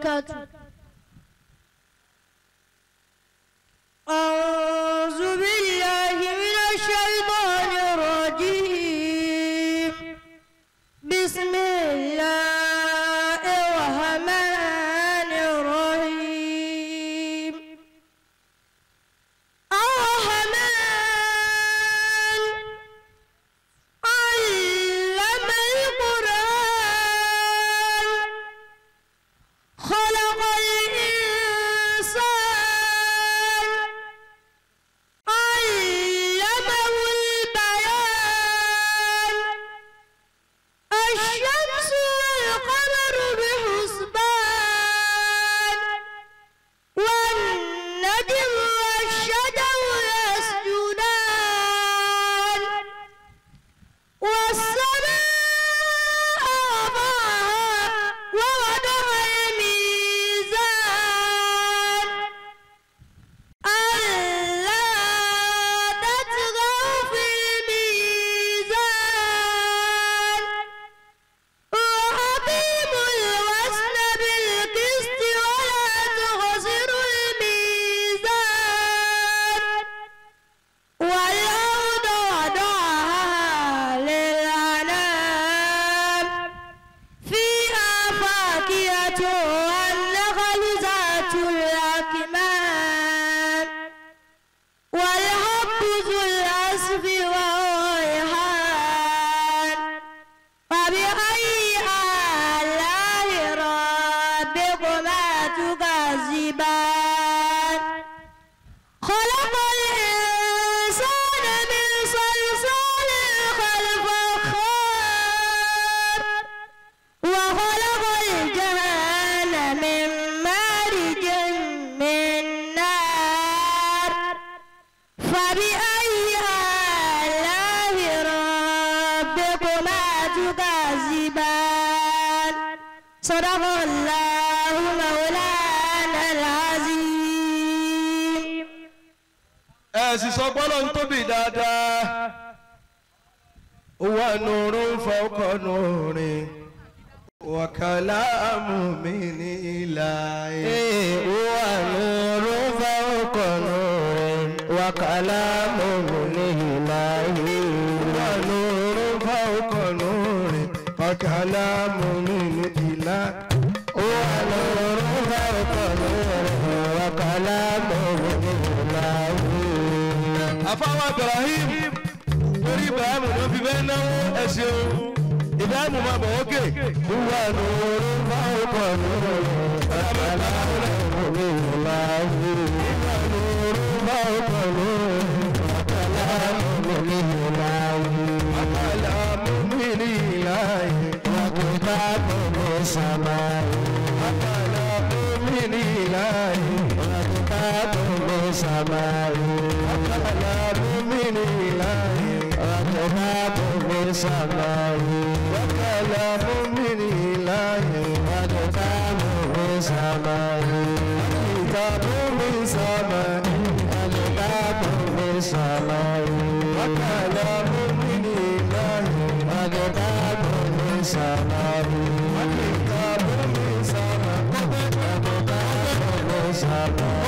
وبركاته. أعوذ بالله من الشيطان الرجيم. بسم الله الرحمن الرحيم. الرحمن علم القرآن خلق الإنسان علمه البيان. الشمس والقمر بحسبان والنجم والشجر يسجدان والسماء رفعها ووضع الميزان ألا تطغوا في الميزان وأقيموا الوزن بالقسط ولا تخسروا الميزان. والأرض وضعها للأنام فيها فاكهة والنخل ذات الأكمام والحب ذو العصف والريحان. فبأي آلاء ربكما تكذبان؟ خلق الإنسان من صلصال كالفخار وخلق الجان من مارج من نار. فبأي آلاء ربكما تكذبان؟ صدق الله مولانا العظيم. sì sọ gbọ́dọ̀ ń tóbi dáadáa. Wa nurun fawqa nurin wa kalamu min ilahi. Wa nurun fawqa nurin wa kalamu min ilahi. Wa nurun fawqa nurin wa kalamu min ilahi. Wa nurun fawqa nurin wa kalamu min ilahi. Àfáwà Ibrahim torí Ibrahim ló fi bẹ́ẹ̀ náwó ẹ̀sìn o. Ibrahim máa bọ̀ wókè. Wa nurun fawqa nurin wa kalamu min ilahi. Wa nurun fawqa nurin wa kalamu min ilahi. Wa kalamu min ilahi. Wa kitabun min samai. Wa kalamu min ilahi. Wa kitabun min samai. Wa kalamu min ilahi. Wa kitabun min samai. Wa kalamu min ilahi. Wa kitabun min samai. Kitabun min samai. Wa kitabun min samai. Wa kalamu min ilahi. Wa kitabun min samai. Wa kitabun min samai. Wa kitabun min samai.